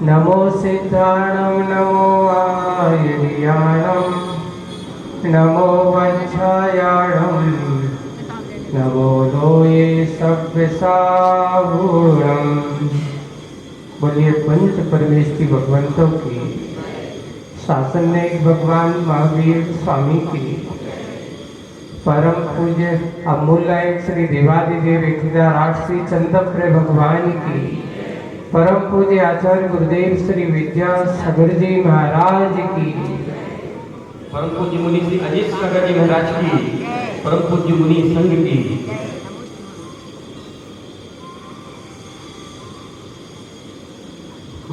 नमो सिद्धाणं नमो आयर्याणं नमो वंशायाणं नमो लोये सव्यसाहूणं। बोलिए पंच परमेष्टि भगवंतों की, शासन में एक भगवान महावीर स्वामी की, परम पूज्य अमूल्य श्री देवादिदेव एकदाराज श्री चंद्रप्रिय भगवान की, परम पूज्य आचार्य गुरुदेव श्री विद्यासागर जी महाराज की, परम पूज्य मुनि श्री अजीत सागर जी महाराज की, परम पूज्य मुनि संघ की,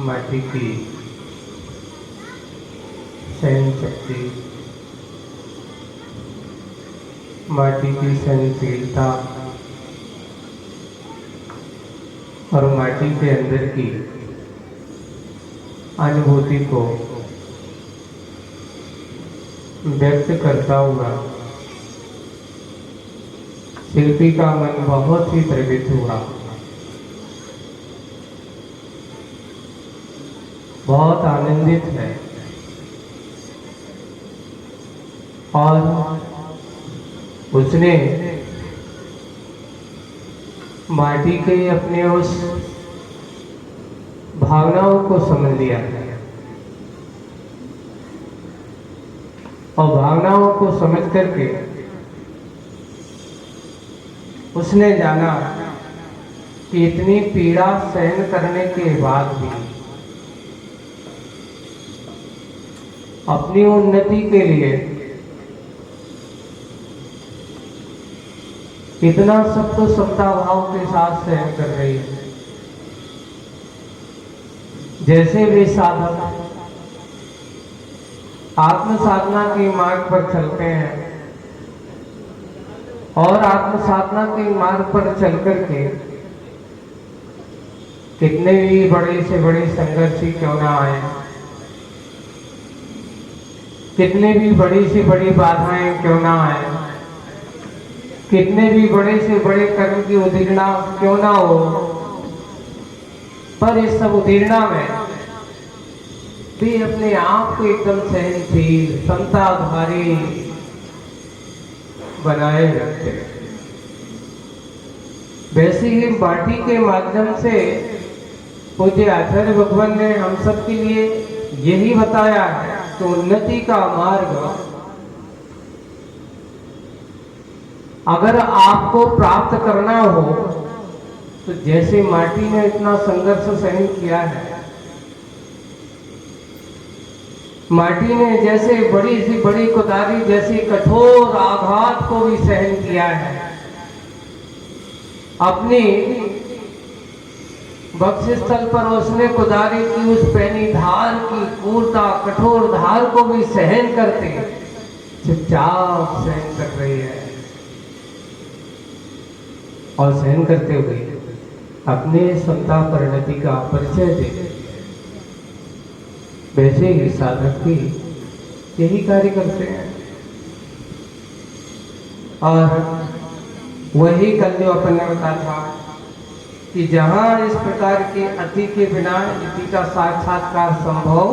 माटी की सहन शक्ति, माटी की सहनशीलता और माटी के अंदर की अनुभूति को व्यक्त करता हुआ शिल्पी का मन बहुत ही द्रवित हुआ, बहुत आनंदित है और उसने माटी के अपने उस भावनाओं को समझ लिया और भावनाओं को समझ करके उसने जाना कि इतनी पीड़ा सहन करने के बाद भी अपनी उन्नति के लिए इतना सब कुछ समता भाव के साथ सहन कर रही है। जैसे वे साधक आत्म साधना के मार्ग पर चलते हैं और आत्म साधना के मार्ग पर चल करके कितने भी बड़े से बड़े संघर्ष ही क्यों ना आए, कितने भी बड़ी से बड़ी बाधाएं क्यों ना आए, कितने भी बड़े से बड़े कर्म की उदीर्णा क्यों ना हो, पर इस सब उदीर्णा में भी अपने आप को एकदम सहनशील समताधारी बनाए रखते। वैसे ही माटी के माध्यम से पूज्य आचार्य भगवान ने हम सब के लिए यही बताया है कि उन्नति का मार्ग अगर आपको प्राप्त करना हो तो जैसे माटी ने इतना संघर्ष सहन किया है, माटी ने जैसे बड़ी सी बड़ी कुदारी जैसी कठोर आघात को भी सहन किया है, अपनी बक्षस्थल पर उसने कुदारी की उस पैनी धार की क्रूरता कठोर धार को भी सहन करते चुपचाप सहन कर रही है और सहन करते हुए अपने समता परिणति का परिचय दे। वैसे ही साधक भी यही कार्य करते हैं और वही कल जो अपन ने बताया था कि जहाँ इस प्रकार के अति के बिना इति का साक्षात्कार संभव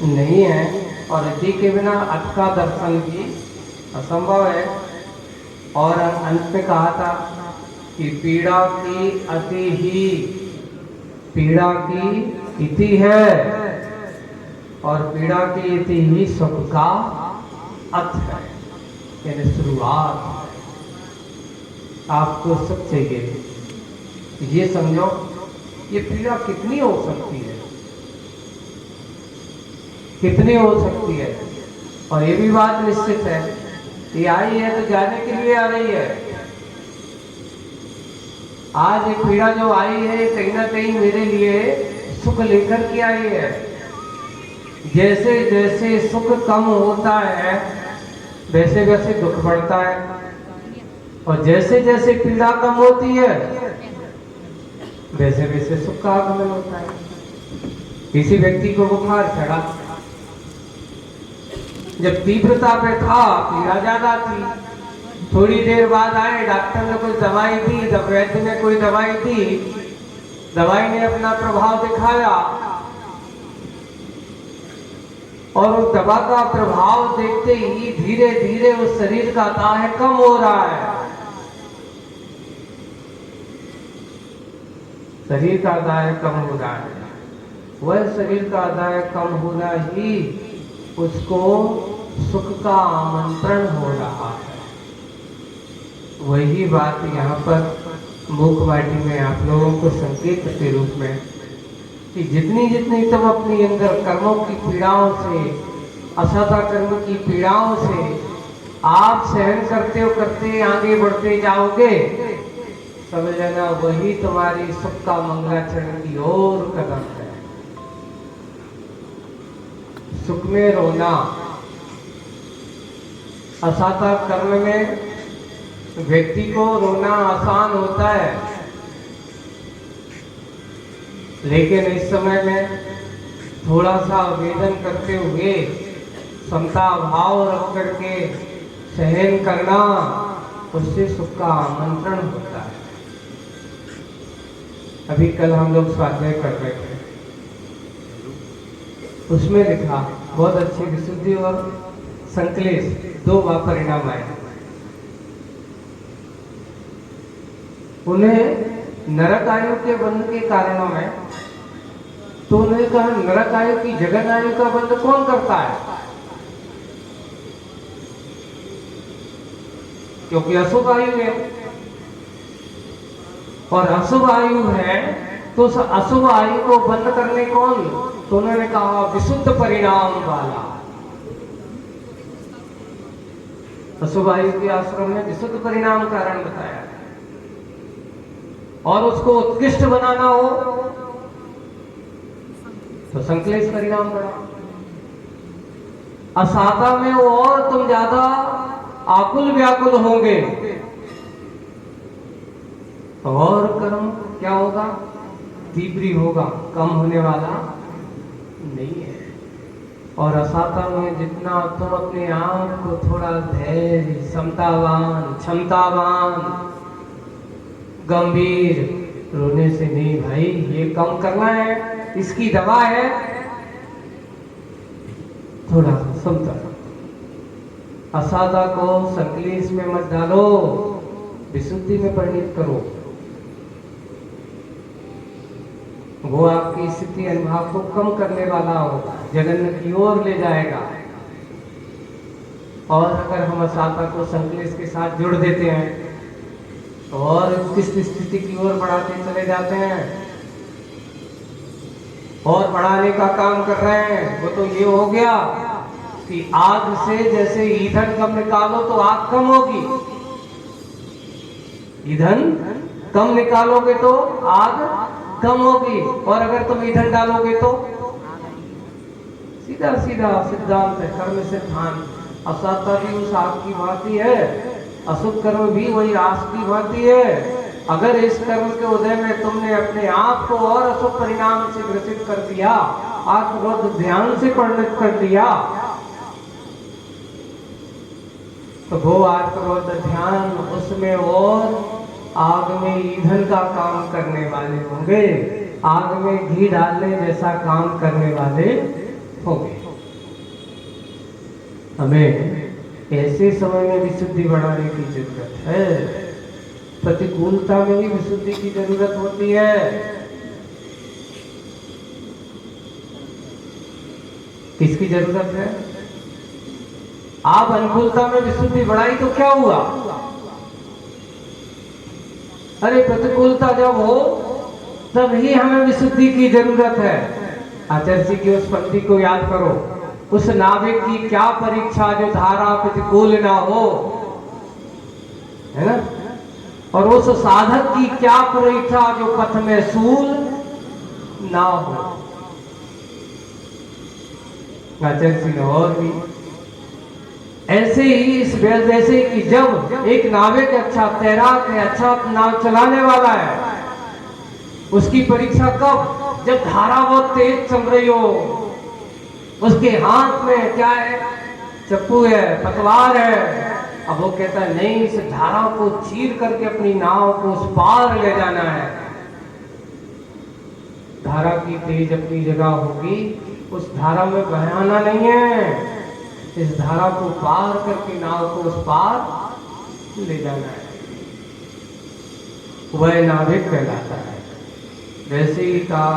नहीं है और इति के बिना अत का दर्शन भी असंभव है। और अंत में कहा था कि पीड़ा की अति ही पीड़ा की इति है और पीड़ा की इति ही सुख का अत है, यानी शुरुआत। आपको सुख चाहिए, ये समझो ये पीड़ा कितनी हो सकती है, कितनी हो सकती है। और ये भी बात निश्चित है कि आई है तो जाने के लिए आ रही है। आज ये पीड़ा जो आई है कहीं ना कहीं मेरे लिए सुख लेकर के आई है। जैसे जैसे सुख कम होता है वैसे वैसे दुख बढ़ता है और जैसे जैसे पीड़ा कम होती है वैसे वैसे सुख का आगमन होता है। किसी व्यक्ति को बुखार चढ़ा, जब तीव्रता पे था पीड़ा ज्यादा थी, थोड़ी देर बाद आए डॉक्टर ने कोई दवाई दी, जब वैद्य ने कोई दवाई दी दवाई ने अपना प्रभाव दिखाया और उस दवा का प्रभाव देखते ही धीरे धीरे उस शरीर का दाह कम हो रहा है। शरीर का दाह कम हो रहा है। वह शरीर का दाह कम होना ही उसको सुख का आमंत्रण हो रहा है। वही बात यहाँ पर मुखवाटी में आप लोगों को संकेत के रूप में कि जितनी जितनी तुम अपनी अंदर कर्मों की पीड़ाओं से, असदा कर्म की पीड़ाओं से आप सहन करते आगे बढ़ते जाओगे, समझ लेना वही तुम्हारी सुख का मंगलाचरण की ओर कदम है। सुख में रोना, असदा कर्म में व्यक्ति को रोना आसान होता है, लेकिन इस समय में थोड़ा सा वेदन करते हुए समता भाव रख करके सहन करना, उससे सुख का आमंत्रण होता है। अभी कल हम लोग स्वाध्याय कर रहे थे, उसमें लिखा बहुत अच्छी विशुद्धि और संकलेश दो परिणाम आए। उन्हें नरक आयु के बंध के कारणों में, तो उन्होंने कहा नरक आयु की जगन आयु का बंध कौन करता है? क्योंकि अशुभ आयु है, और अशुभ आयु है तो उस अशुभ आयु को बंद करने कौन? तो उन्होंने कहा विशुद्ध परिणाम वाला। अशुभ आयु के आश्रम में विशुद्ध परिणाम कारण बताया, और उसको उत्कृष्ट बनाना हो तो संकलेश परिणाम बड़ा। असादा में और तुम ज्यादा आकुल व्याकुल होंगे तो और कर्म क्या होगा? तीव्री होगा, कम होने वाला नहीं है। और असाता में जितना तुम अपने आप को थोड़ा धैर्य, समतावान, क्षमतावान, गंभीर, रोने से नहीं भाई, ये कम करना है, इसकी दवा है, थोड़ा समता। असादा को संकलेश में मत डालो, विशुद्धि में परिणित करो। वो आपकी स्थिति अनुभव को कम करने वाला होगा, जगन्नाथ की ओर ले जाएगा। और अगर हम असादा को संकलेश के साथ जोड़ देते हैं और किस स्थिति की ओर बढ़ाते चले जाते हैं और बढ़ाने का काम कर रहे हैं, वो तो ये हो गया कि आग से जैसे ईंधन कम निकालो तो आग कम होगी, ईंधन कम निकालोगे तो आग कम होगी, और अगर तुम ईंधन डालोगे तो सीधा सीधा सिद्धांत है, कर्म सिद्धांत। असत्ता भी उस आग की भांति है, अशुभ कर्म भी वही आग की भांति है। अगर इस कर्म के उदय में तुमने अपने आप को और अशुभ परिणाम से ग्रसित कर दिया, आत्मरोध ध्यान से परिणत कर दिया, तो वो आत्मरोध ध्यान उसमें और आग में ईंधन का काम करने वाले होंगे, आग में घी डालने जैसा काम करने वाले होंगे। हमें ऐसे समय में विशुद्धि बढ़ाने की जरूरत है। प्रतिकूलता में भी विशुद्धि की जरूरत होती है। किसकी जरूरत है? आप अनुकूलता में विशुद्धि बढ़ाई तो क्या हुआ? अरे प्रतिकूलता जब हो तब ही हमें विशुद्धि की जरूरत है। आचार्य जी की उस पंक्ति को याद करो, उस नाविक की क्या परीक्षा जो धारा प्रतिकूल ना हो, है ना? और उस साधक की क्या परीक्षा जो पथ में सूल ना हो। आचार्य जी ने और भी ऐसे ही इस जैसे कि जब एक नाविक अच्छा तैराक है, अच्छा नाव चलाने वाला है, उसकी परीक्षा कब? जब धारा बहुत तेज चल रही हो, उसके हाथ में क्या है? चप्पू है, पतवार है। अब वो कहता है नहीं, इस धारा को चीर करके अपनी नाव को उस पार ले जाना है। धारा की तेज अपनी जगह होगी, उस धारा में बहाना नहीं है। इस धारा को पार करके नाव को उस पार ले जाना है, वह नाविक कहलाता है। वैसे ही कहा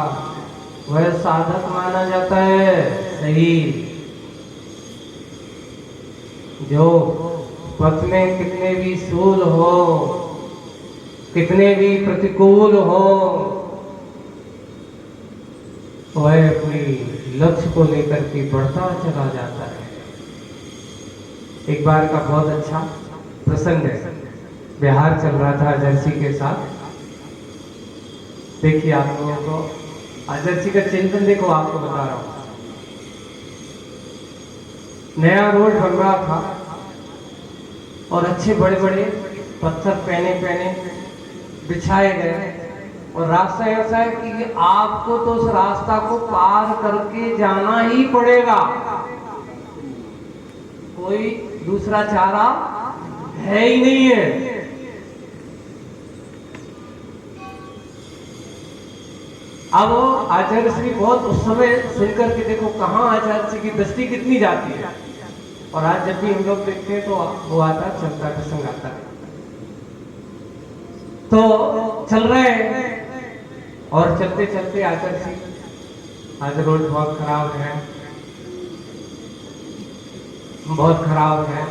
वह साधक माना जाता है। सही, जो पथ में कितने भी सूल हो, कितने भी प्रतिकूल हो, वह अपनी लक्ष्य को लेकर के बढ़ता चला जाता है। एक बार का बहुत अच्छा प्रसंग है। बिहार चल रहा था एजेंसी के साथ। देखिए आप लोगों को एजेंसी का चिंतन देखो, आपको बता रहा हूं। नया रोड बन रहा था और अच्छे बड़े बड़े पत्थर पहने पहने बिछाए गए, और रास्ता ऐसा है कि आपको तो उस रास्ता को पार करके जाना ही पड़ेगा, कोई दूसरा चारा है ही नहीं है। अब आचार्य श्री बहुत उस समय सुनकर के देखो कहाँ आचार्य श्री की दृष्टि कितनी जाती है, और आज जब भी हम लोग देखते हैं तो वो आता चलता प्रसंग आता है। तो चल रहे हैं और चलते चलते आचार्य श्री, आज रोड बहुत खराब है, बहुत खराब है।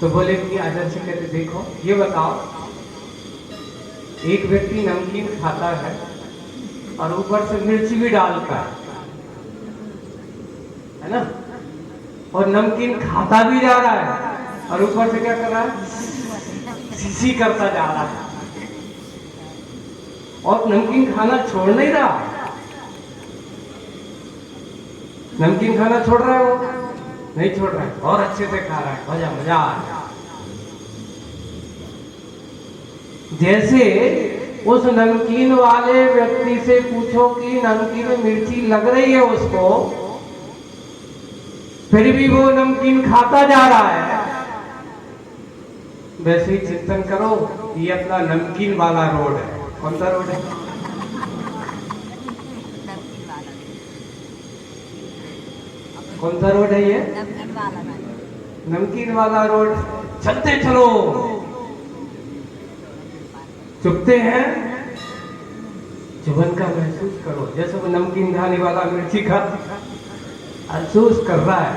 तो बोले कि आचार्य जी कहते देखो ये बताओ, एक व्यक्ति नमकीन खाता है और ऊपर से मिर्ची भी डालता है ना, और नमकीन खाता भी जा रहा है और ऊपर से क्या कर रहा है, सीसी करता जा रहा है, और नमकीन खाना छोड़ नहीं रहा। नमकीन खाना छोड़ रहा है, वो नहीं छोड़ रहा है, और अच्छे से खा रहा है, मजा मजा आ रहा है। जैसे उस नमकीन वाले व्यक्ति से पूछो कि नमकीन में मिर्ची लग रही है उसको, फिर भी वो नमकीन खाता जा रहा है, वैसे ही चिंतन करो, ये अपना नमकीन वाला रोड है। कौन सा रोड है? कौन सा रोड है ये? नमकीन वाला रोड। चलते चलो, चुपते हैं, चुभन का महसूस करो, जैसे वो नमकीन खाने वाला मिर्ची का महसूस कर रहा है,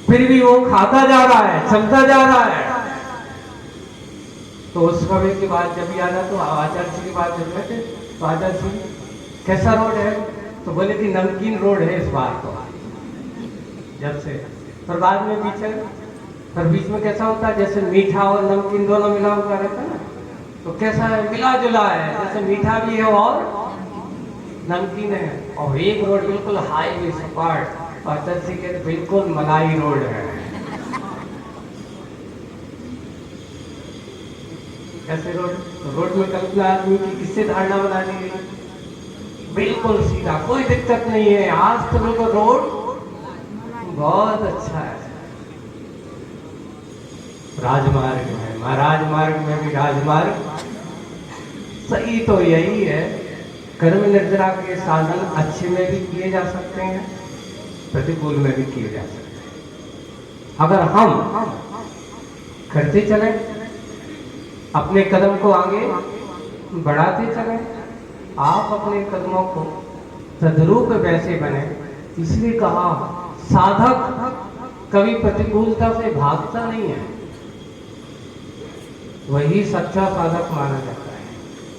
फिर भी वो खाता जा रहा है, चलता जा रहा है। तो उस समय की बात जब याद है, तो आचार्य जी की बात जब थे, तो आचार्य जी कैसा रोड है, तो बोले कि नमकीन रोड है इस बार तो, जब से। पर बाद में बीच में कैसा होता है, जैसे मीठा और नमकीन दोनों मिला हुआ रहता है ना, तो कैसा है, मिला जुला है, जैसे मीठा भी है और नमकीन है, और एक रोड बिल्कुल हाईवे सपाट, आचार्य जी के बिल्कुल मलाई रोड है। कैसे रोड में कल्पना आदमी की किससे धारणा बना दी गई, बिल्कुल सीधा, कोई दिक्कत नहीं है, आज तो बिल्कुल रोड बहुत अच्छा है। राजमार्ग है, महाराजमार्ग में भी राजमार्ग सही तो यही है। कर्म निर्जरा के साधन अच्छे में भी किए जा सकते हैं, प्रतिकूल में भी किए जा सकते हैं। अगर हम करते चले, अपने कदम को आगे बढ़ाते चले, आप अपने कदमों को तद्रूप वैसे बने। इसलिए कहा साधक कभी प्रतिकूलता से भागता नहीं है, वही सच्चा साधक माना जाता है।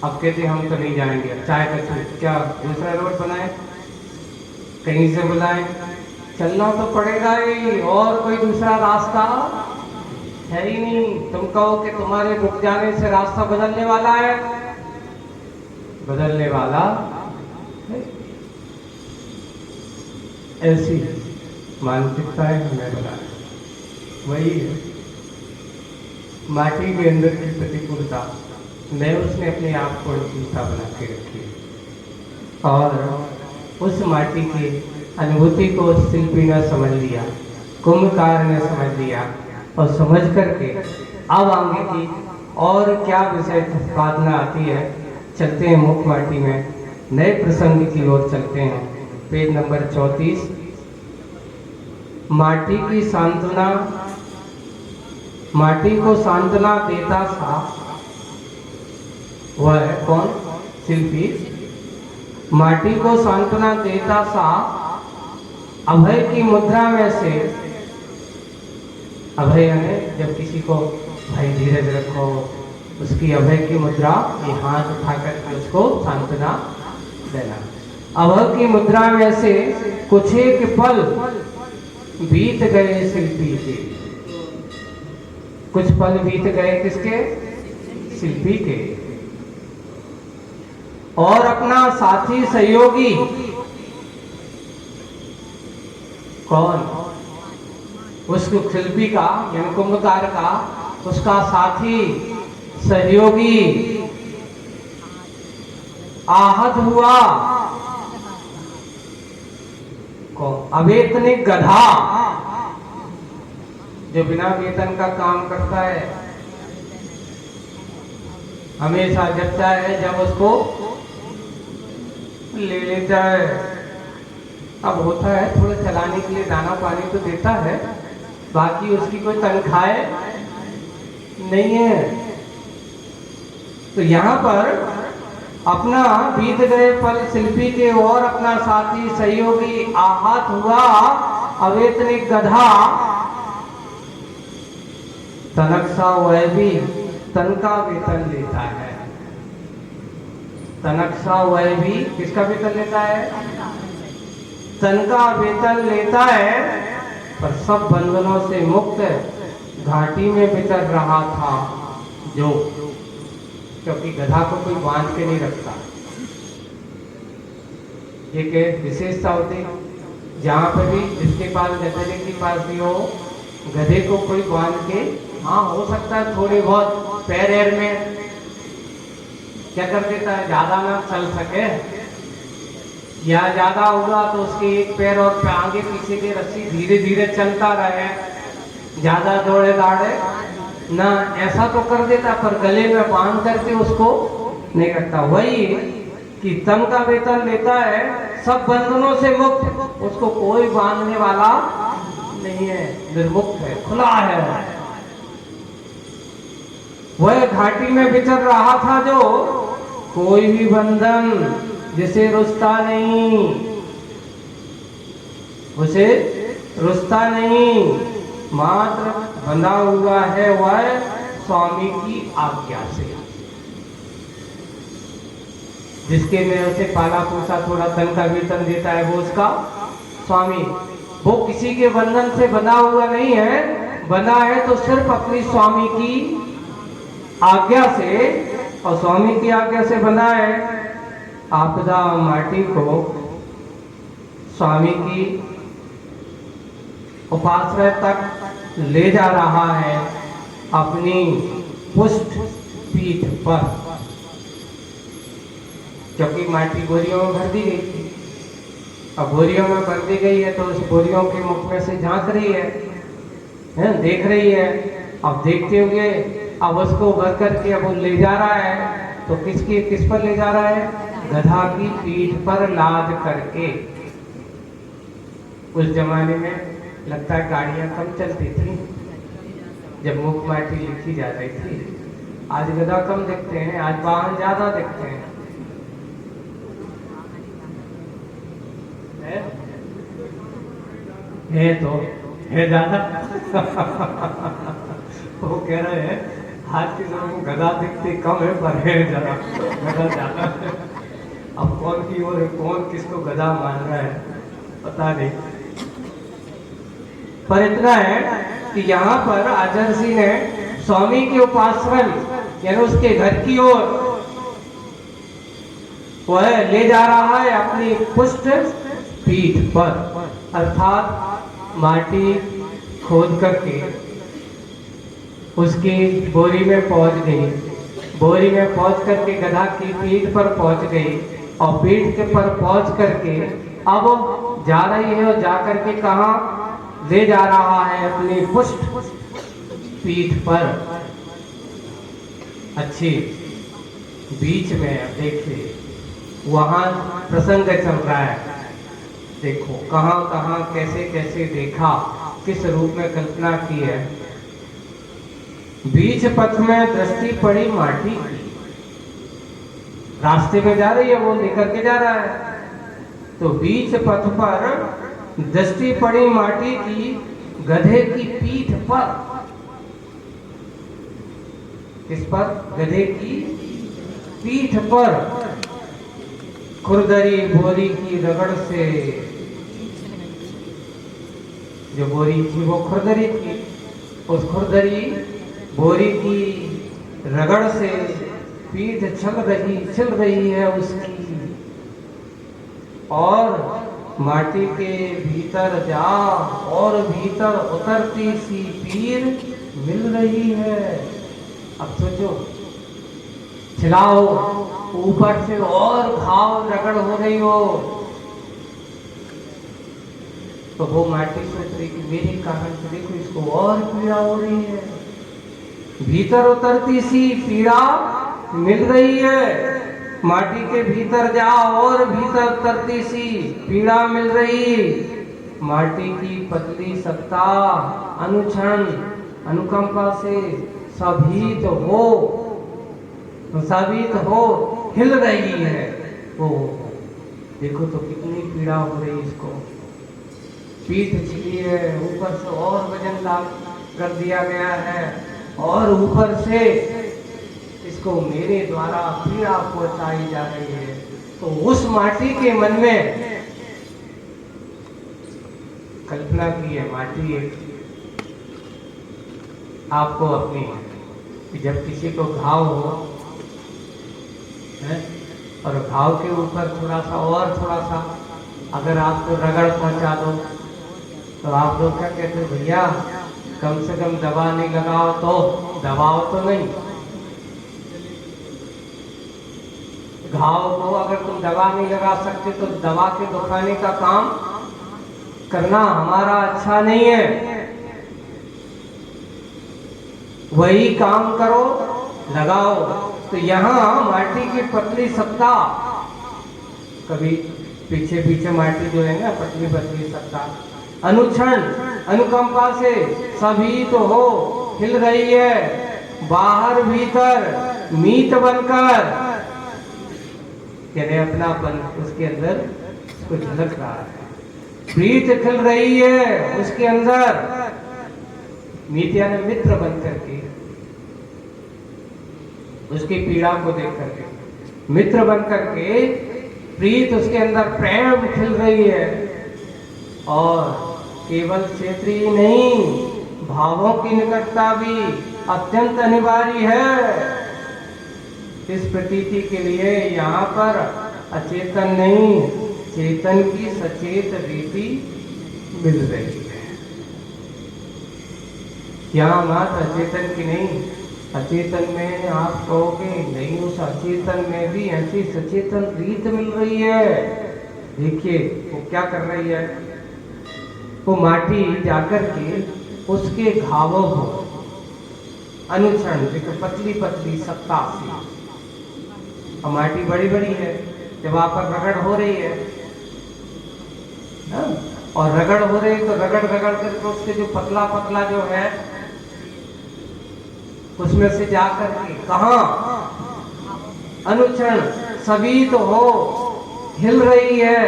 अब कहते हम तो नहीं जाएंगे, चाहे कैसे क्या दूसरा रोड बनाए, कहीं से बुलाए, चलना तो पड़ेगा ही, और कोई दूसरा रास्ता है ही नहीं। तुम कहो कि तुम्हारे रुक जाने से रास्ता बदलने वाला है, बदलने वाला है। ऐसी मानसिकता है, हमें बना वही है माटी के अंदर की प्रतिकूलता, मैं उसने अपने आप को अनुकूलता बना के रखी है, और उस माटी की अनुभूति को शिल्पी ने समझ लिया, कुंभकार ने समझ लिया, और समझ करके अब आगे की और क्या विषय प्रतिपादना आती है, चलते हैं मुख माटी में। नए प्रसंग की ओर चलते हैं। Page number 34। माटी की सांत्वना, माटी को सांत्वना देता सा वह है कौन? शिल्पी। माटी को सांत्वना देता सा अभय की मुद्रा में से, अभय यानी जब किसी को भाई धीरज रखो, उसकी अभय की मुद्रा, ये हाथ उठा करके उसको सांत्वना देना। अभय की मुद्रा में से कुछ एक पल बीत गए शिल्पी के। कुछ पल बीत गए किसके? शिल्पी के। और अपना साथी सहयोगी कौन? उस शिल्पी का यानी कुंभकार का उसका साथी सहयोगी आहत हुआ। कौन? अवेतनिक गधा, जो बिना वेतन का काम करता है, हमेशा जब चाहे जब उसको ले लेता है। अब होता है थोड़ा चलाने के लिए दाना पानी तो देता है, बाकी उसकी कोई तनख्वाह नहीं है। तो यहाँ पर अपना बीत गए पल शिल्पी के और अपना साथी सहयोगी आहत हुआ। अवेतनिक गधा तनख्सा वह भी तन का वेतन लेता है। तनख्सा वह भी किसका वेतन लेता है? तन का वेतन लेता है, पर सब बंधनों से मुक्त घाटी में बिचर रहा था जो, क्योंकि गधा को कोई बांध के नहीं रखता। एक विशेषता होती, जहाँ पे भी जिसके पास गधे के पास भी हो, गधे को कोई बांध के, हाँ हो सकता है थोड़े बहुत पैर एर में क्या कर देता है, ज्यादा ना चल सके या ज्यादा होगा तो उसके एक पैर और आगे पीछे की रस्सी धीरे धीरे चलता रहे, ज्यादा दौड़े दाड़े ना, ऐसा तो कर देता, पर गले में बांध करके उसको नहीं रखता। वही कि तन का वेतन लेता है, सब बंधनों से मुक्त, उसको कोई बांधने वाला नहीं है, निर्मुक्त है, खुला है। वह घाटी में विचर रहा था जो कोई भी बंधन जिसे रुस्ता नहीं, उसे रुस्ता नहीं, मात्र बंधा हुआ है वह स्वामी की आज्ञा से। जिसके में उसे पाला पोसा थोड़ा धन का वेतन देता है वो उसका स्वामी। वो किसी के बंधन से बंधा हुआ नहीं है, बंधा है तो सिर्फ अपनी स्वामी की आज्ञा से, और स्वामी की आज्ञा से बंधा है। आपदा माटी को स्वामी की उपाश्रय तक ले जा रहा है अपनी पुष्ट पीठ पर, क्योंकि माटी बोरियों में भर दी गई थी। अब बोरियों में भर दी गई है तो उस बोरियों के मुख में से झांक रही है, देख रही है। अब देखते हुए अब उसको भर करके अब वो ले जा रहा है, तो किस पर ले जा रहा है? गधा की पीठ पर लाद करके। उस जमाने में लगता है गाड़ियां कम चलती थी जब मुख माटी लिखी जा रही थी। आज गधा कम दिखते हैं, आज वाहन ज्यादा दिखते हैं। है तो है ज्यादा। वो कह रहे हैं आज के समय में गधा दिखते कम है, पर है ज्यादा, गधा ज्यादा। अब कौन की ओर कौन किसको गधा मान रहा है पता नहीं, पर इतना है कि यहाँ पर आचार्य सिंह ने स्वामी के उपाश्रम यानी उसके घर की ओर वह ले जा रहा है अपनी पुष्ट पीठ पर, अर्थात माटी खोद करके उसकी बोरी में पहुंच गई। बोरी में पहुंच करके गधा की पीठ पर पहुंच गई, और पीठ के पर पहुंच करके अब जा रही है, और जा करके कहाँ ले जा रहा है? अपनी पुष्ट पीठ पर। अच्छी बीच में देखिए वहां प्रसंग चल रहा है। देखो कहाँ कहाँ कैसे कैसे देखा, किस रूप में कल्पना की है। बीच पथ में दृष्टि पड़ी माटी की, रास्ते में जा रही है, वो लेकर के जा रहा है। तो बीच पथ पर दृष्टि पड़ी माटी की, गधे की पीठ पर। किस पर? गधे की पीठ पर खुरदरी बोरी की रगड़ से, जो बोरी थी वो खुरदरी थी, उस खुरदरी बोरी की रगड़ से पीठ छिल रही है उसकी, और माटी के भीतर जा और भीतर उतरती सी पीर मिल रही है। अब सोचो, छिलाओ, ऊपर से और घाव रगड़ हो रही हो, तो वो माटी सोच रही कि मेरे कारण से देखो इसको और पीड़ा हो रही है। भीतर उतरती सी पीड़ा मिल रही है, माटी के भीतर जाओ और भीतर उतरती सी पीड़ा मिल रही। माटी की पतली सत्ता अनुक्षण अनुकंपा से साबित हो हिल रही है। वो देखो तो कितनी पीड़ा हो रही इसको, पीठ छिली है, ऊपर से और वजन लाग कर दिया गया है, और ऊपर से इसको मेरे द्वारा पीड़ा पहुंचाई जा रही है। तो उस माटी के मन में कल्पना की है, माटी एक आपको अपनी है कि जब किसी को घाव हो है, और घाव के ऊपर थोड़ा सा अगर आपको रगड़ पहुंचा दो, तो आप लोग क्या कहते हैं, भैया कम से कम दवा नहीं लगाओ, तो दबाओ तो नहीं। घाव को अगर तुम दवा नहीं लगा सकते तो दवा के दुखाने का काम करना हमारा अच्छा नहीं है। वही काम करो, लगाओ। तो यहाँ माटी की पतली सत्ता, कभी पीछे पीछे माटी जो है ना, पतली पतली सत्ता अनुक्षण अनुकंपा से सभी तो हो हिल रही है, बाहर भीतर मीत बनकर, यानी अपनापन उसके अंदर उसको झलक रहा है, प्रीत खिल रही है उसके अंदर। मीत यानी मित्र बन करके, उसकी पीड़ा को देख करके मित्र बन करके प्रीत उसके अंदर प्रेम खिल रही है। और केवल क्षेत्रीय नहीं, भावों की निकटता भी अत्यंत अनिवार्य है। इस प्रतीति के लिए यहाँ पर अचेतन नहीं, चेतन की सचेत रीति मिल रही है। यहाँ मात्र अचेतन की नहीं, अचेतन में आप कहोगे नहीं, उस अचेतन में भी ऐसी सचेतन रीत मिल रही है। देखिए वो क्या कर रही है, वो माटी जाकर के उसके घावों को अनुक्षण, देखो पतली पतली सत्ता सी, और माटी बड़ी बड़ी है, जब आप पर रगड़ हो रही है ना? और रगड़ हो रही है तो रगड़ करके उसके जो पतला पतला जो है उसमें से जाकर के कहाँ अनुक्षण सभी तो हो हिल रही है,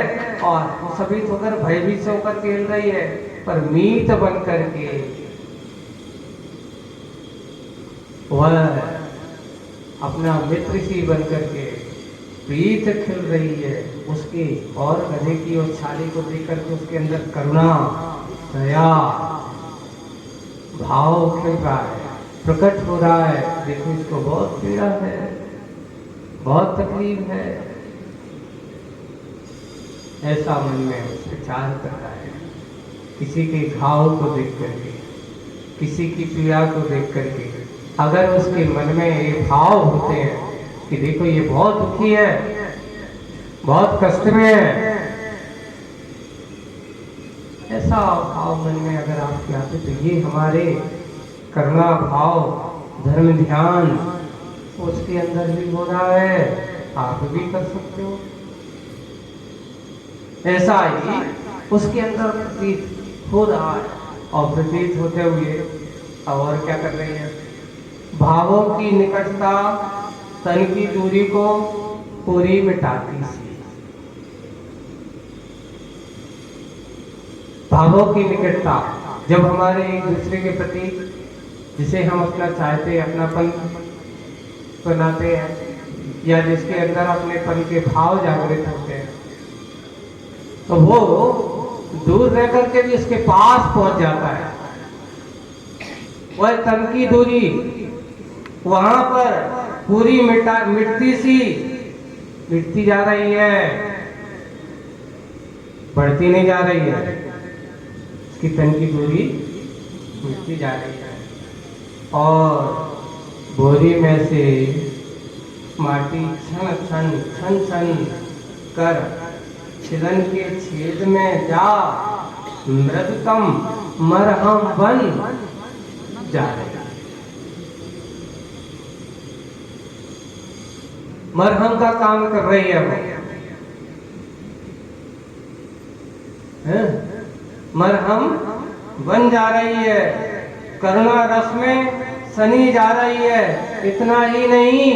और वो सभी होकर भयभीत से होकर के हिल रही है, पर मीत बन करके वह अपना मित्र सी बन करके प्रीत खिल रही है उसकी, और गधे की और छाली को देख करके उसके अंदर करुणा दया भाव खिल रहा है, प्रकट हो रहा है। देखो इसको बहुत पीड़ा है, बहुत तकलीफ है, ऐसा मन में विचार करता है। किसी के घाव को देख करके, किसी की पीड़ा को देख करके अगर उसके मन में ये भाव होते हैं कि देखो ये बहुत दुखी है, बहुत कष्ट में है, ऐसा भाव मन में अगर आपके आते तो ये हमारे करुणा भाव धर्म ध्यान उसके अंदर भी हो रहा है, आप भी कर सकते हो। ऐसा ही उसके अंदर प्रतीत हो रहा है। और प्रतीत होते हुए अब और क्या कर रही है? भावों की निकटता तन की दूरी को पूरी मिटाती सी। भावों की निकटता, जब हमारे एक दूसरे के प्रति, जिसे हम अपना चाहते अपनापन बनाते हैं या जिसके अंदर अपनेपन के भाव जागृत होते हैं, तो वो दूर रह करके भी उसके पास पहुंच जाता है। वह तन की दूरी वहां पर पूरी मिटती जा रही है, बढ़ती नहीं जा रही है। उसकी तन की दूरी मिटती जा रही है और बोरी में से माटी छन छन छन छन कर छिदन के छेद में जा मृदुतम मरहम बन जा रही है। मरहम का काम कर रही है वो, मरहम बन जा रही है, करुणा रस में सनी जा रही है। इतना ही नहीं,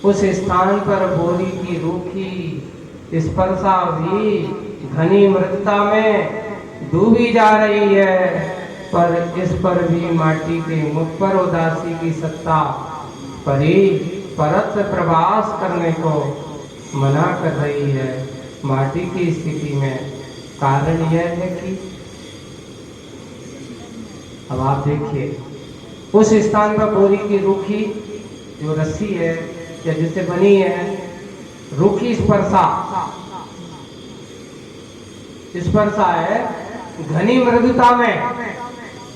उस स्थान पर बोरी की रूखी स्पर्शा भी घनी मृदुता में डूबी जा रही है, पर इस पर भी माटी के मुख पर उदासी की सत्ता परत प्रवास करने को मना कर रही है। माटी की स्थिति में कारण यह है कि अब आप देखिए, उस स्थान पर बोरी की रूखी जो रस्सी है या जिससे बनी है रूखी स्पर्शा है, घनी मृदुता में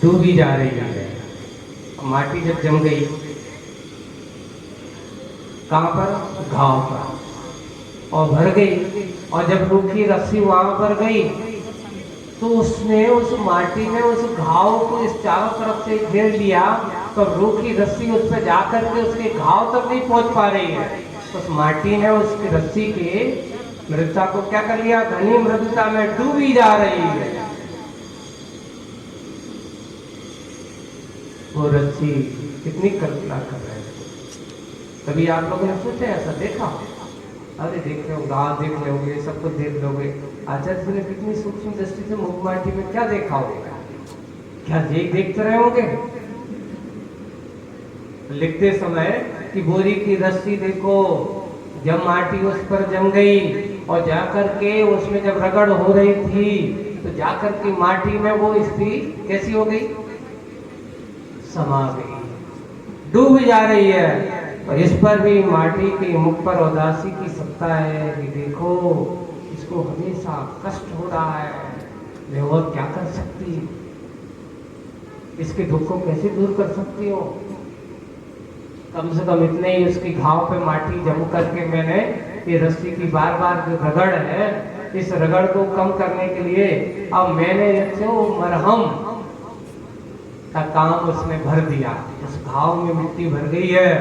डूबी जा रही है। माटी जब जम गई कहां पर? घाव पर, और भर गई, और जब रूखी रस्सी वहां पर गई तो उसने, उस माटी ने उस घाव को इस चारों तरफ से घेर लिया, तो रूखी रस्सी उस पर जाकर के उसके घाव तक नहीं पहुंच पा रही है। उस माटी ने उसकी रस्सी के मृदुता को क्या कर लिया? घनी मृदुता में डूबी जा रही है। वो रस्सी कितनी कल्पना कर रहे हैं। कभी आप लोगों ने सोचा ऐसा देखा? अरे देख रहे हो, गाँव देख लोगे, सब कुछ देख लोगे। आचार्य जी ने कितनी सूक्ष्म दृष्टि से मुख माटी में क्या देखा होगा? क्या देखते रहे होंगे लिखते समय कि बोरी की रस्सी देखो, जब माटी उस पर जम गई और जाकर के उसमें जब रगड़ हो रही थी, तो जाकर के माटी में वो स्त्री कैसी हो गई? समा गई, डूब जा रही है। और इस पर भी माटी के मुख पर उदासी की सत्ता है कि देखो, इसको हमेशा कष्ट हो रहा है, मैं और क्या कर सकती, इसके दुख को कैसे दूर कर सकती हो? कम से कम इतने ही उसके घाव पे माटी जम करके मैंने ये रस्सी की बार बार जो रगड़ है, इस रगड़ को कम करने के लिए अब मैंने मरहम का काम उसने भर दिया। उस घाव में मिट्टी भर गई है,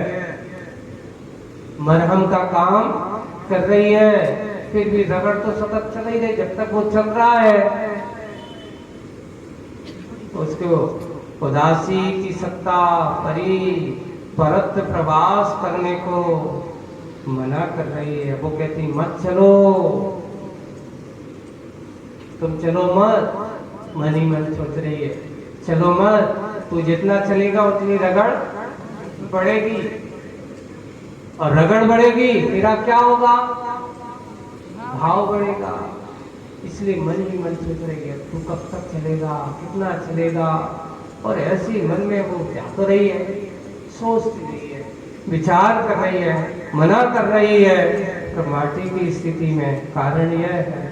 मरहम का काम कर रही है, फिर भी रगड़ तो सतत चल ही रही। जब तक वो चल रहा है उसको उदासी की सत्ता परत प्रवास करने को मना कर रही है। वो कहती मत चलो, तुम चलो मत, मन ही मन सोच रही है चलो मत, तू जितना चलेगा उतनी रगड़ बढ़ेगी, और रगड़ बढ़ेगी मेरा क्या होगा? भाव बढ़ेगा। इसलिए मन ही मन सोच रही है तू कब तक चलेगा, कितना चलेगा, और ऐसी मन में वो क्या तो रही है, सोचती रही है, विचार कर रही है, मना कर रही है। तो माटी की स्थिति में कारण यह है,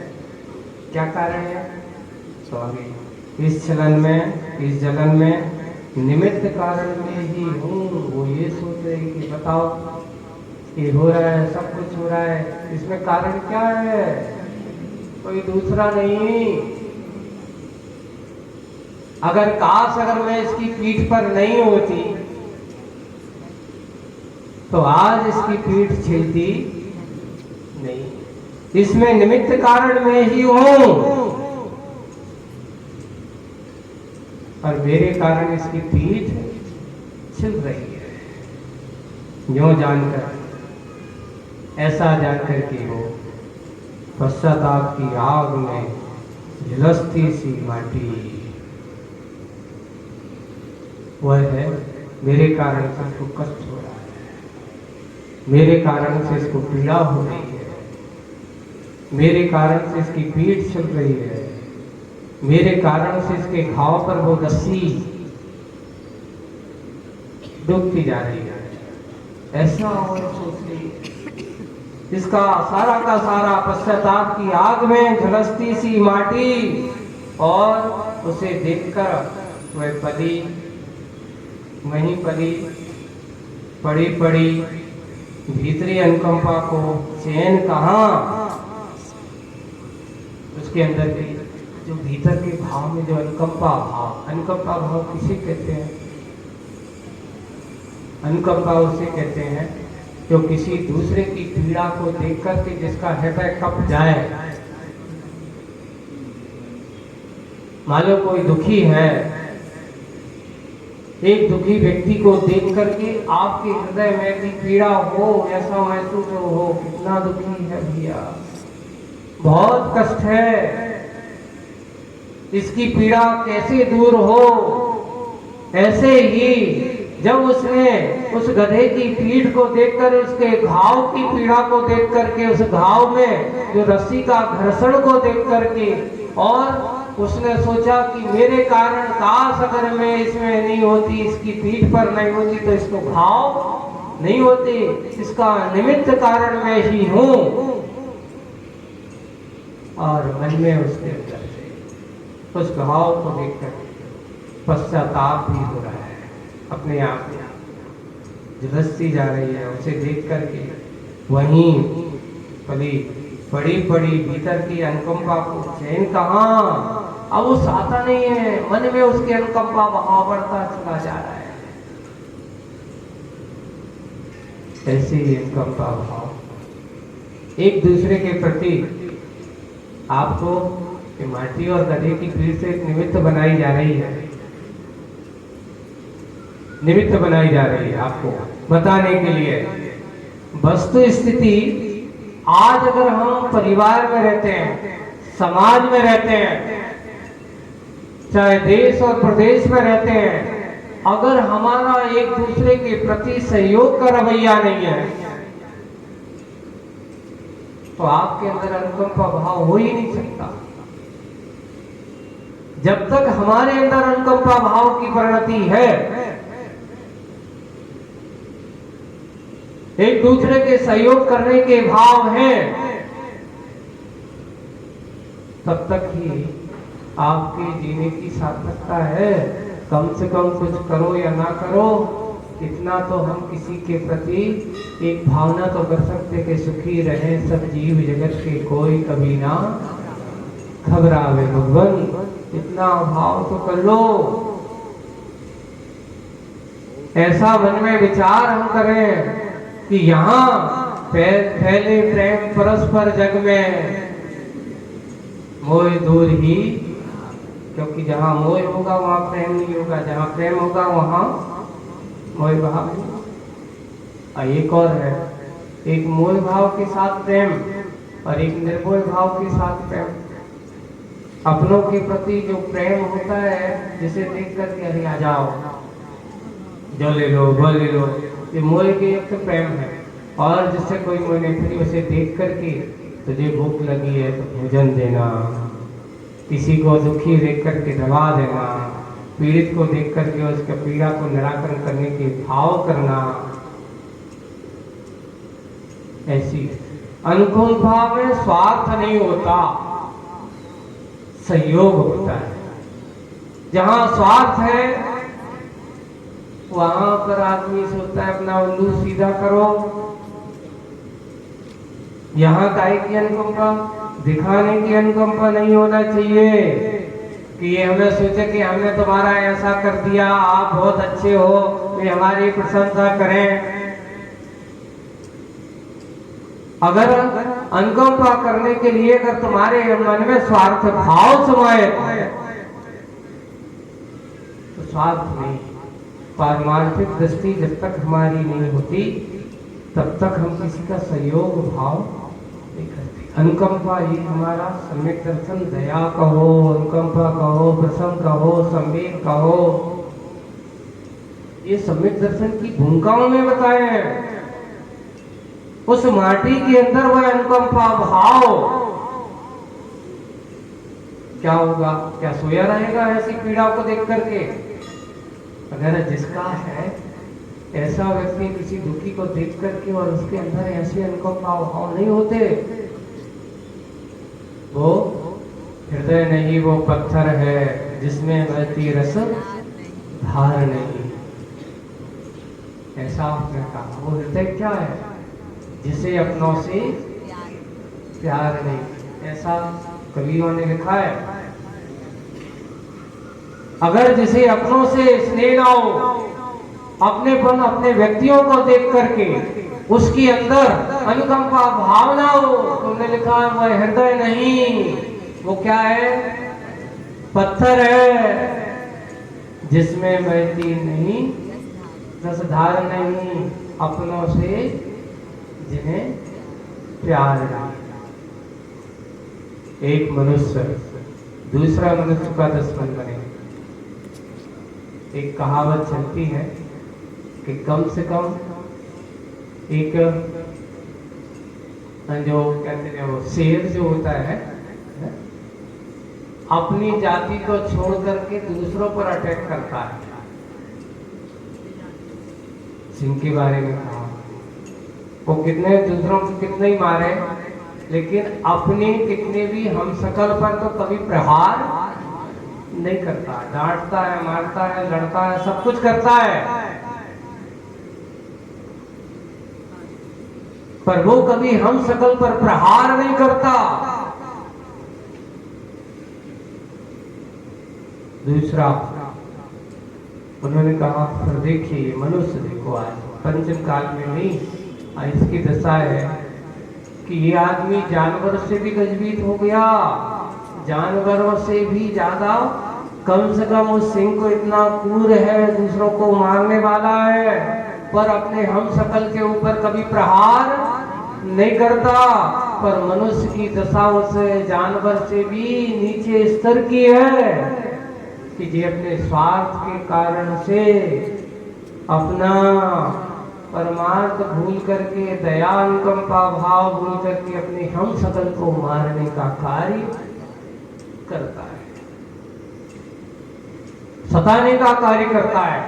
क्या कारण है? सॉरी, इस चलन में, इस जलन में निमित्त कारण में ही हूँ। वो ये सोच रही कि बताओ ये हो रहा है, सब कुछ हो रहा है, इसमें कारण क्या है? कोई दूसरा नहीं। अगर मैं इसकी पीठ पर नहीं होती तो आज इसकी पीठ छिलती नहीं। इसमें निमित्त कारण मैं ही हूं और मेरे कारण इसकी पीठ छिल रही है। यूं जानकर, ऐसा जानकर कि वो पश्चाताप की आग में झुलसती सी माटी, वह है मेरे कारण से इसको कष्ट हो रहा है, मेरे कारण से इसको पीड़ा हो रही है, मेरे कारण से इसकी पीठ छिल रही है, मेरे कारण से इसके घाव पर वो रस्सी डूबती जा रही है। ऐसा और सोच रही है। इसका सारा का सारा पश्चाताप की आग में झुलसती सी माटी, और उसे देखकर वह पली वहीं पली पड़ी पड़ी भीतरी अनुकंपा को चैन कहाँ, उसके अंदर की जो भीतर के भाव में जो अनुकंपा भाव किसे कहते हैं? अनुकंपा उसे कहते हैं जो किसी दूसरे की पीड़ा को देख करके जिसका हृदय कप जाए। मान लो कोई दुखी है, एक दुखी व्यक्ति को देख करके आपके हृदय में भी पीड़ा हो, ऐसा महसूस हो कितना दुखी है भैया, बहुत कष्ट है, इसकी पीड़ा कैसे दूर हो। ऐसे ही जब उसने उस गधे की पीठ को देखकर, उसके घाव की पीड़ा को देख करके, उस घाव में जो रस्सी का घर्षण को देख करके, और उसने सोचा कि मेरे कारण काश अगर मैं इसमें नहीं होती, इसकी पीठ पर नहीं होती तो इसको घाव नहीं होते, इसका निमित्त कारण मैं ही हूं। और मन में उसके अंदर से उस घाव को देखकर पश्चाताप भी हो रहा है, अपने आप में झुलसती जा रही है। उसे देख करके वहीं पली बड़ी बड़ी भीतर की अनुकंपा को चैन कहाँ, अब उस आता नहीं है, मन में उसके अनुकंपा बहाव बढ़ता चला जा रहा है। ऐसे ही अनुकंपा भाव एक दूसरे के प्रति आपको माटी और गधे की पीठ से एक निमित्त बनाई जा रही है, निमित्त बनाई जा रही है आपको बताने के लिए। वस्तु स्थिति आज अगर हम परिवार में रहते हैं, समाज में रहते हैं, चाहे देश और प्रदेश में रहते हैं, अगर हमारा एक दूसरे के प्रति सहयोग का रवैया नहीं है तो आपके अंदर अनुकंपा भाव हो ही नहीं सकता। जब तक हमारे अंदर अनुकंपा भाव की परिणति है, एक दूसरे के सहयोग करने के भाव हैं, तब तक ही आपके जीने की सार्थकता है। कम से कम कुछ करो या ना करो, इतना तो हम किसी के प्रति एक भावना तो कर सकते कि सुखी रहे सब जीव जगत के, कोई कभी ना घबरावे भगवान, इतना भाव तो कर लो। ऐसा मन में विचार हम करें कि यहाँ फैले प्रेम परस्पर जग में, मोह दूर ही, क्योंकि जहाँ मोह होगा वहाँ प्रेम नहीं होगा, जहाँ प्रेम होगा वहाँ मोह भाव नहीं। एक और है, एक मोह भाव के साथ प्रेम और एक निर्मोह भाव के साथ प्रेम। अपनों के प्रति जो प्रेम होता है, जिसे देख कर के अरे आ जाओ, जो ले लो वो ले लो, ये मोह के युक्त प्रेम है। और जिससे कोई मोह नहीं, फिर उसे देख करके तुझे भूख लगी है तो भोजन देना, किसी को दुखी देख करके दबा देना, पीड़ित को देख करके उसके पीड़ा को निराकरण करने के भाव करना, ऐसी अनुकंपा में स्वार्थ नहीं होता, सहयोग होता है। जहां स्वार्थ है वहां पर आदमी सोचता है अपना उल्लू सीधा करो। यहाँ काहे की अनुकंपा, दिखाने की अनुकंपा नहीं होना चाहिए कि ये हमें सोचे कि हमने तुम्हारा ऐसा कर दिया, आप बहुत अच्छे हो, ये हमारी प्रशंसा करें। अगर अनुकंपा करने के लिए अगर तुम्हारे मन में स्वार्थ भाव समाये तो स्वार्थ नहीं, पारमार्थिक दृष्टि जब तक हमारी नहीं होती तब तक हम किसी का सहयोग भाव नहीं करते। अनुकंपा ये हमारा सम्यक दर्शन, दया कहो, अनुकंपा कहो, प्रसन्न कहो, संवेद कहो, ये सम्यक दर्शन की भूमिकाओं में बताए हैं। उस माटी के अंदर वह अनुकंपा भाव क्या होगा? क्या सोया रहेगा ऐसी पीड़ा को देख करके? अगर जिसका है ऐसा व्यक्ति किसी दुखी को देख करके और उसके अंदर ऐसे अनुकंपा भाव नहीं होते, वो हृदय नहीं, वो पत्थर है जिसमें बहती रस धार नहीं। ऐसा आपने कहा। वो हृदय क्या है? जिसे अपनों से प्यार नहीं। ऐसा कवियों ने लिखा है। अगर जिसे अपनों से स्नेह ना हो, अपनेपन अपने व्यक्तियों को देख करके उसके अंदर अनुकंपा भावना हो, तो उन्होंने लिखा है वह हृदय नहीं, वो क्या है? पत्थर है जिसमें बहती नहीं रसधार नहीं, अपनों से जिन्हें प्यार नहीं। एक मनुष्य दूसरा मनुष्य का दुश्मन बने। एक कहावत चलती है कि कम से कम एक जो कहते हैं वो शेर जो होता है अपनी जाति को छोड़ करके दूसरों पर अटैक करता है। सिंह के बारे में कहा, वो कितने दूसरों को कितने ही मारे, लेकिन अपने कितने भी हम शकल पर तो कभी प्रहार नहीं करता। डांटता है, मारता है, लड़ता है, सब कुछ करता है, पर वो कभी हम शकल पर प्रहार नहीं करता। दूसरा उन्होंने कहा, फिर देखिए मनुष्य देखो आज पंचम काल में नहीं, इसकी दशा है कि ये आदमी जानवर से भी गजबीत हो गया, जानवरों से भी ज्यादा। कम से कम उस सिंह को इतना क्रूर है, दूसरों को मारने वाला है, पर अपने हम शकल के ऊपर कभी प्रहार नहीं करता। पर मनुष्य की दशा उस जानवर से भी नीचे स्तर की है कि ये अपने स्वार्थ के कारण से अपना परमार्थ भूल करके, दया अनुकंपा भाव भूल करके अपने हम शकल को मारने का कार्य करता है, सताने का कार्य करता है।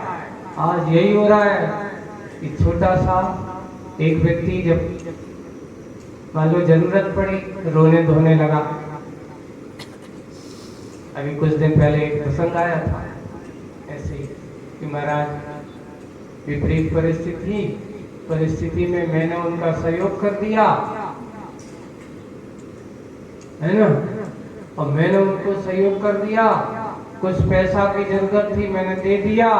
आज यही हो रहा है कि छोटा सा एक व्यक्ति जब मान लो जरूरत पड़ी रोने धोने लगा। अभी कुछ दिन पहले एक प्रसंग आया था ऐसे ही कि महाराज विपरीत परिस्थिति में मैंने उनका सहयोग कर दिया, है ना, और मैंने उनको सहयोग कर दिया। कुछ पैसा की जरूरत थी, मैंने दे दिया।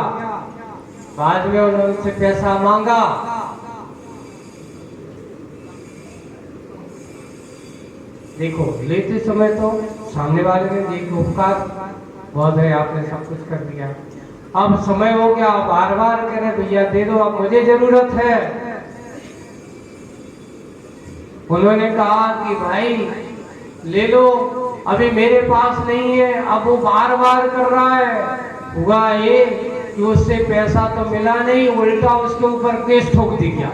बाद में उन्होंने उनसे पैसा मांगा, देखो लेते समय तो सामने वाले ने देखो उपकार बहुत है, आपने सब कुछ कर दिया। अब समय हो गया, बार बार कह रहे भैया दे दो, अब मुझे जरूरत है। उन्होंने कहा कि भाई ले लो, अभी मेरे पास नहीं है। अब वो बार बार कर रहा है। हुआ ये कि उससे पैसा तो मिला नहीं, उल्टा उसके ऊपर केस ठोक दी गया।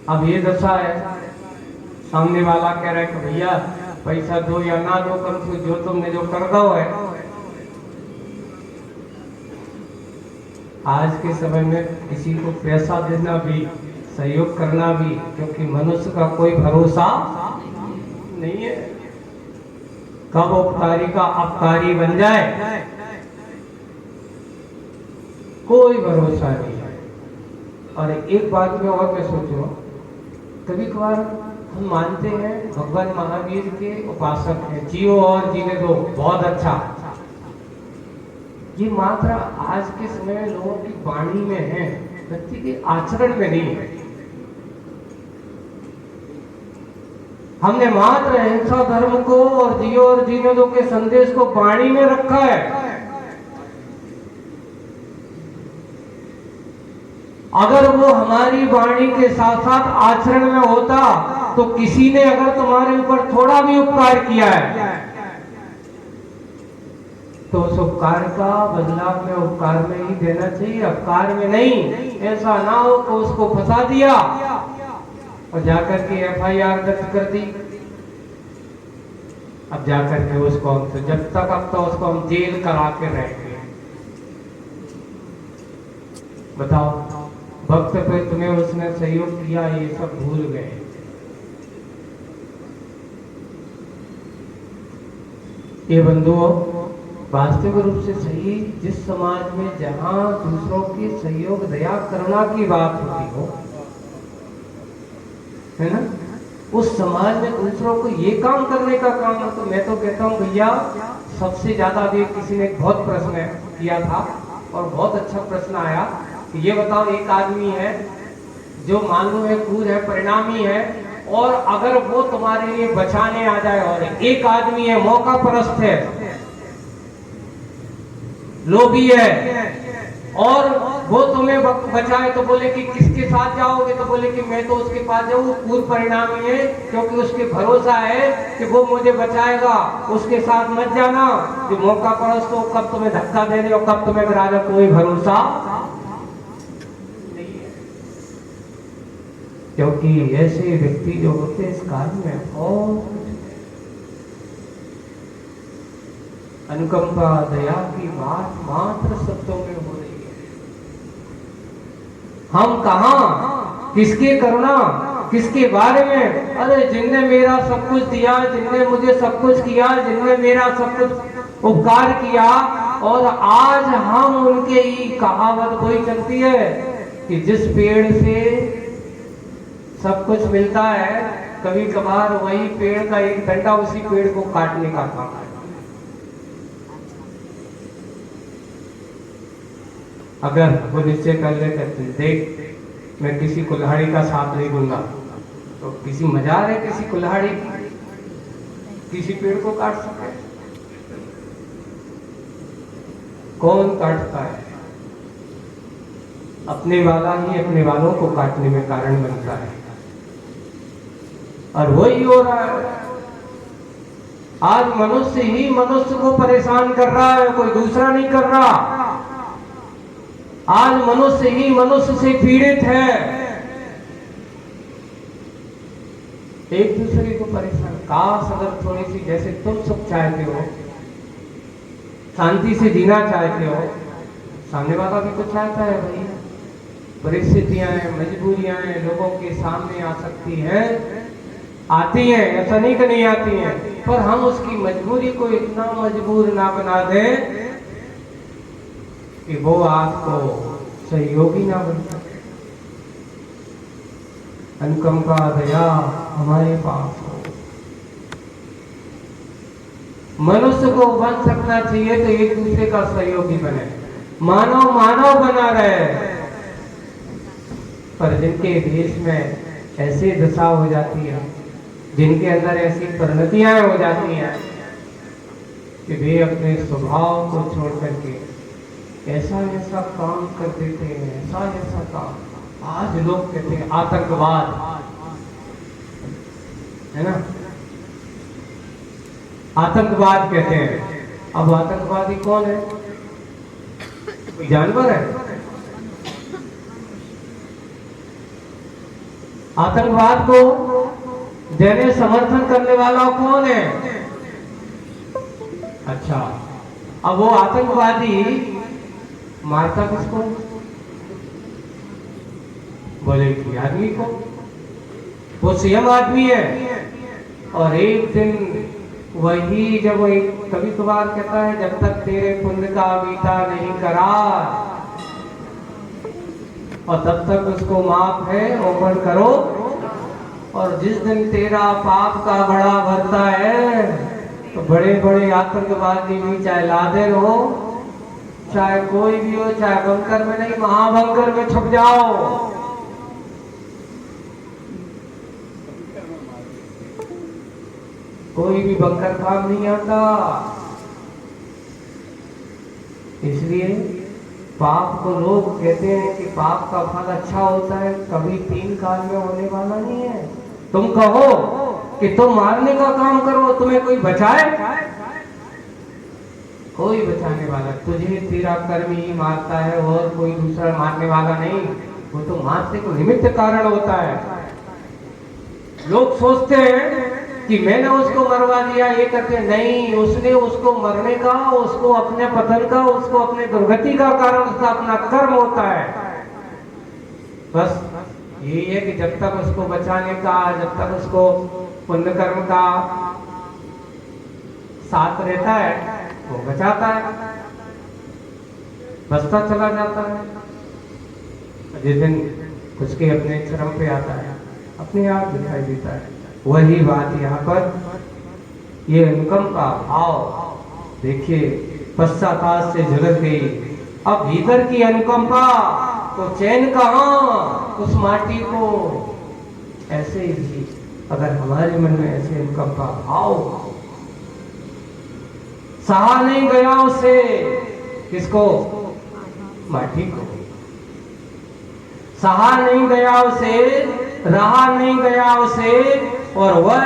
अब ये दशा है, सामने वाला कह रहा है कि भैया पैसा दो या ना दो, कम से जो तुमने जो कर दो है। आज के समय में किसी को पैसा देना भी, सहयोग करना भी, क्योंकि मनुष्य का कोई भरोसा नहीं है, कब उपकारी का अपकारी बन जाए कोई भरोसा नहीं है। और एक बात में और मैं सोचो, कभी कभार हम मानते हैं भगवान महावीर के उपासक हैं, जियो और जीने दो, बहुत अच्छा। ये मात्रा आज के समय में लोगों की वाणी में है, व्यक्ति के आचरण में नहीं है। हमने मात्र अहिंसा धर्म को और जियो और जीने दो के संदेश को वाणी में रखा है। अगर वो हमारी वाणी के साथ साथ आचरण में होता तो किसी ने अगर तुम्हारे ऊपर थोड़ा भी उपकार किया है तो उस उपकार का बदला में उपकार में ही देना चाहिए, अपकार में नहीं। ऐसा ना हो तो उसको फंसा दिया और जाकर के FIR दर्ज कर दी। अब जाकर के उसको हम तो जब तक अब तो उसको हम जेल करा के रहेंगे। बताओ, वक्त पे तुम्हें उसने सहयोग किया, ये सब भूल गए। ये बंधुओं, वास्तविक रूप से सही जिस समाज में जहां दूसरों के सहयोग दया करुणा की बात होती हो, है ना, उस समाज में दूसरों को ये काम करने का काम हो, तो मैं तो कहता हूँ भैया, सबसे ज्यादा भी किसी ने बहुत प्रश्न किया था और बहुत अच्छा प्रश्न आया कि ये बताओ, एक आदमी है जो मालूम है क्रूर है, परिणामी है, और अगर वो तुम्हारे लिए बचाने आ जाए, और एक आदमी है मौका परस्त है, लोभी है, और वो तुम्हें बचाए तो बोले कि किसके साथ जाओगे, तो बोले कि मैं तो उसके पास जाऊँ, क्रूर परिणामी है, क्योंकि उसके भरोसा है कि वो मुझे बचाएगा, उसके साथ मत जाना। जो मौका परस्त हो, कब तुम्हें धक्का देने और कब तुम्हें गिराने कोई भरोसा नहीं है। क्योंकि ऐसे व्यक्ति जो होते हैं इस काल में बहुत अनुकंपा दया की बात मात्र शब्दों में हो रही है। हम कहा किसके करुणा, किसके बारे में? अरे जिनने मेरा सब कुछ दिया, जिनने मुझे सब कुछ किया, जिनने मेरा सब कुछ उपकार किया, और आज हम उनके ही कहावत वही चलती है कि जिस पेड़ से सब कुछ मिलता है, कभी कभार वही पेड़ का एक डंडा उसी पेड़ को काटने का काम है। अगर वो निश्चय कर लेते, देख मैं किसी कुल्हाड़ी का साथ नहीं दूंगा, तो किसी मजाल है किसी कुल्हाड़ी किसी पेड़ को काट सके? कौन काटता है? अपने वाला ही अपने वालों को काटने में कारण बनता है, और वही हो रहा है। आज मनुष्य ही मनुष्य को परेशान कर रहा है, कोई दूसरा नहीं कर रहा। आज मनुष्य ही मनुष्य से पीड़ित है, एक दूसरे को परेशान। काश अगर थोड़ी सी, जैसे तुम सब चाहते हो, शांति से जीना चाहते हो, सामने वाला भी तो चाहता है भाई। परिस्थितियां हैं, मजबूरियां हैं, लोगों के सामने आ सकती हैं, आती हैं, ऐसा नहीं कि नहीं आती हैं, पर हम उसकी मजबूरी को इतना मजबूर ना बना दें कि वो आपको सहयोगी ना बन सके। अनुकंपा दया हमारे पास हो। मनुष्य को बन सकना चाहिए तो एक दूसरे का सहयोगी बने, मानव मानव बना रहे। पर जिनके देश में ऐसी दशा हो जाती है, जिनके अंदर ऐसी परिणतियां हो जाती हैं कि वे अपने स्वभाव को छोड़ करके ऐसा ऐसा काम कर देते हैं, ऐसा ऐसा काम। आज लोग कहते हैं आतंकवाद, है ना, आतंकवाद कहते हैं। अब आतंकवादी कौन है? कोई जानवर है? आतंकवाद को देने समर्थन करने वाला कौन है? अच्छा, अब वो आतंकवादी मारता किसको? बोले कि आदमी को। वो सीएम आदमी है, और एक दिन वही जब वो कभी कभार कहता है, जब तक तेरे पुण्य का मीठा नहीं करा, और तब तक उसको माफ है, ओपन करो, और जिस दिन तेरा पाप का बड़ा भरता है तो बड़े बड़े आतंकवादी भी चाहे लादेन हो, चाहे कोई भी हो, चाहे बंकर में नहीं, महाबंकर में छुप जाओ, कोई भी बंकर काम नहीं आता। इसलिए पाप को लोग कहते हैं कि पाप का फल अच्छा होता है, कभी 3 काल में होने वाला नहीं है। तुम कहो कि तुम मारने का काम करो, तुम्हें कोई बचाए? कोई बचाने वाला, तुझे तेरा कर्म ही मारता है और कोई दूसरा मारने वाला नहीं। वो तो मारने को निमित्त कारण होता है। लोग सोचते हैं कि मैंने उसको मरवा दिया, ये करते नहीं, उसने उसको मरने का, उसको अपने पतन का, उसको अपने दुर्गति का कारण उसका अपना कर्म होता है। बस यही है कि जब तक उसको बचाने का, जब तक उसको पुण्य कर्म का साथ रहता है वो बचाता है, बचता चला जाता है। जिस दिन उसके अपने चरम पे आता है अपने आप दिखाई देता है। वही बात यहाँ पर ये अनुकंपा भाव देखिए, पश्चाताप से झुलस गई। अब भीतर की अनुकंपा तो चैन कहाँ उस माटी को। ऐसे ही अगर हमारे मन में ऐसे अनुकंपा भाव, सहा नहीं गया उसे, किसको? माटी को। सहा नहीं गया उसे, रहा नहीं गया उसे, और वह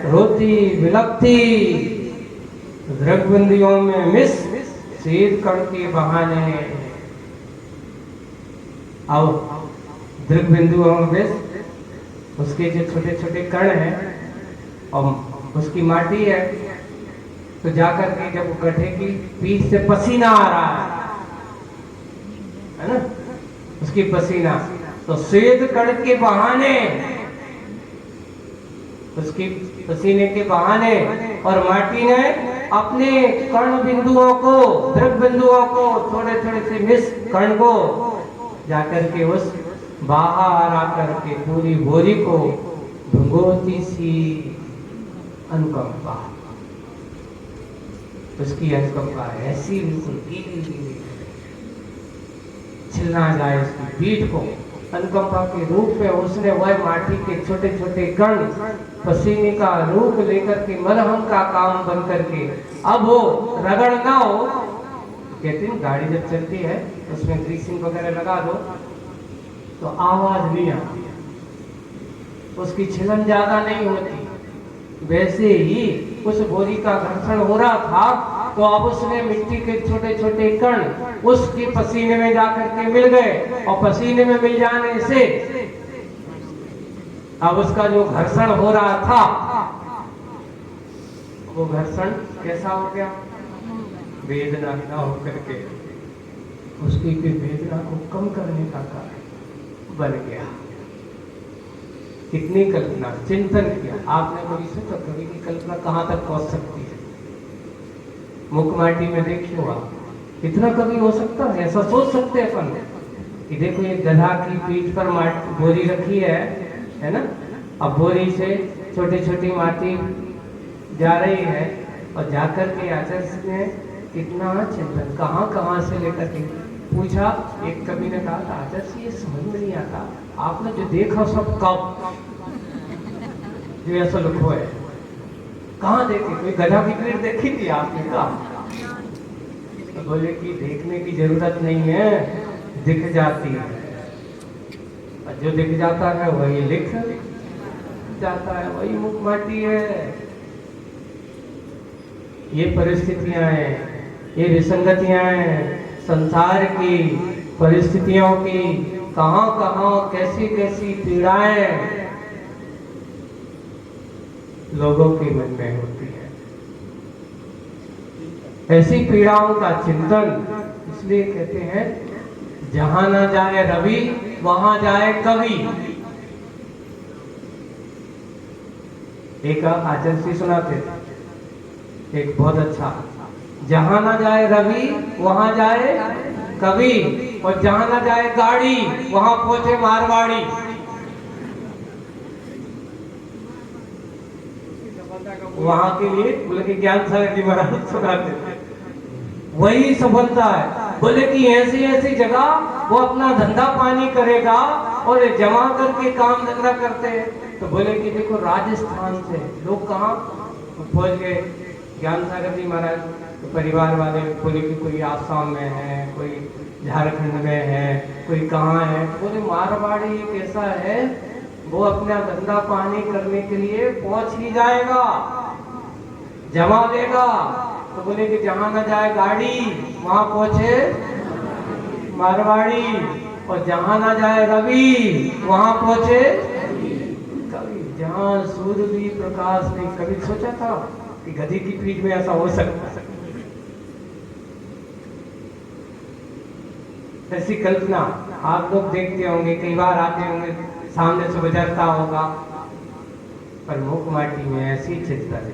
रोती बिलखती दृग्बिंदियों में मिस शीत कण के बहाने। अब दृग्बिंदुओं में मिस उसके जो छोटे छोटे कण हैं और उसकी माटी है, तो जाकर के जब गड्ढे की पीठ से पसीना आ रहा है ना, उसकी पसीना, तो श्वेत कण के बहाने, उसकी पसीने के बहाने और माटी ने अपने कण बिंदुओं को, द्रव बिंदुओं को, थोड़े थोड़े से मिस कण को जाकर के उस बाहर आकर के पूरी बोरी को भिगोती सी अनुकंपा। उसकी अनुकंपा ऐसी बिल्कुल गीली छिलना जाए उसकी पीठ को। अनुकंपा के रूप में उसने वह माटी के छोटे छोटे कण पसीने का रूप लेकर के मलहम का काम बन करके, अब वो रगड़ ना हो, कहते हैं गाड़ी जब चलती है उसमें ग्रीसिंग वगैरह लगा दो तो आवाज नहीं आती, उसकी छिलन ज्यादा नहीं होती। वैसे ही उस बोरी का घर्षण हो रहा था, तो अब उसने मिट्टी के छोटे छोटे कण उसके पसीने में जाकर के मिल गए, और पसीने में मिल जाने से अब उसका जो घर्षण हो रहा था वो घर्षण कैसा हो गया? वेदना ना होकर के उसकी वेदना को कम करने का कार्य बन गया। कितनी कल्पना, चिंतन किया आपने कभी सोचा? कभी की कल्पना कहाँ तक पहुंच सकती है? मुखमाटी में देखियो आप, कितना कभी हो सकता है? ऐसा सोच सकते हैं अपन कि देखो ये गधा की पीठ पर बोरी रखी है ना, अब बोरी से छोटी छोटी माटी जा रही है, और जाकर के आचार्य ने कितना चिंतन कहाँ कहाँ से लेकर के पूछा। एक कवि ने कहा था, आचार्य ये समझ में नहीं आता, आपने जो देखा सब कब जो ऐसा लिखो है, कहाँ देखी? कोई गधा की पीठ देखी थी आपने? कहा तो बोले कि देखने की जरूरत नहीं है, दिख जाती है, और जो दिख जाता है वही लिख जाता है, वही मुखमाटी है। ये परिस्थितियां हैं, ये विसंगतियां हैं संसार की परिस्थितियों की। कहां कहां कैसी कैसी पीड़ाएं लोगों के मन में होती है। ऐसी पीड़ाओं का चिंतन, इसलिए कहते हैं जहां ना जाए रवि वहां जाए कवि। एक आचार्य जी सुनाते थे एक बहुत अच्छा, जहां ना जाए रवि वहां जाए कवि, और जहां ना जाए गाड़ी वहां पहुंचे मारवाड़ी। वहां के लिए बोले कि ज्ञान सागर जी महाराज सुनाते थे, वही सफलता है। बोले कि ऐसी ऐसी जगह वो अपना धंधा पानी करेगा और जमा करके काम धंधा करते हैं। तो बोले कि देखो राजस्थान से लोग कहाँ पहुंच गए, ज्ञान सागर जी महाराज तो परिवार वाले बोले कि कोई आसाम में है, कोई झारखंड में है, कोई कहाँ है। तो बोले मारवाड़ी एक ऐसा है वो अपना धंधा पानी करने के लिए पहुंच ही जाएगा, जमा लेगा। तो बोले कि जहां ना जाए गाड़ी वहां पहुंचे मारवाड़ी, और जहां ना जाए रवि वहां पहुंचे कवि। जहां सूर्य भी प्रकाश नहीं, कभी सोचा था कि गधी की पीठ में ऐसा हो सकता है? ऐसी कल्पना आप लोग देखते होंगे, कई बार आते होंगे, सामने से गुजरता होगा, पर मुख माटी में ऐसी चिंतन,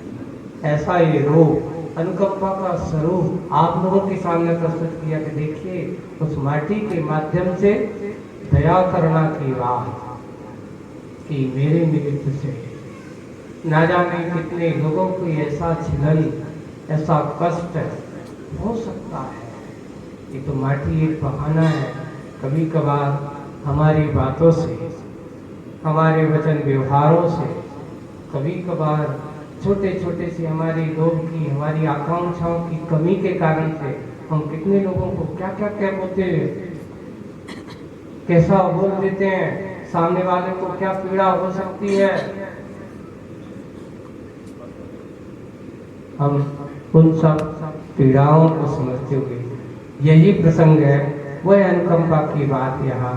ऐसा ये रूप, अनुकंपा का स्वरूप आप लोगों के सामने प्रस्तुत किया कि देखिए उस माटी के माध्यम से दया करना की बात कि मेरे निमित्त से ना जाने कितने लोगों को ऐसा छिलन, ऐसा कष्ट हो सकता है। ये तो माटी एक बहाना है। कभी कभार हमारी बातों से, हमारे वचन व्यवहारों से, कभी कभार छोटे छोटे से हमारी लोभ की, हमारी आकांक्षाओं की कमी के कारण से हम कितने लोगों को क्या क्या क्या बोलते हैं, कैसा बोल देते हैं, सामने वाले को क्या पीड़ा हो सकती है। हम उन सब पीड़ाओं को समझते हुए यही प्रसंग है, वह अनुकंपा की बात यहाँ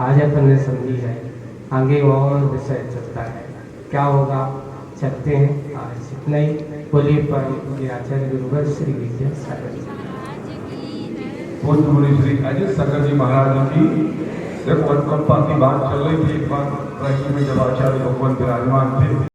आज अपन ने समझी है। आगे और विषय चलता है, क्या होगा चलते हैं। आज इतना ही। बोलिए परम पूज्य आचार्य गुरुवर श्री विद्यासागर जी, पूज्य मुनि श्री अजित सागर जी महाराज की। देखो अनुकंपा की बात चल रही थी, एक बार में जब आचार्य भगवान विराजमान थे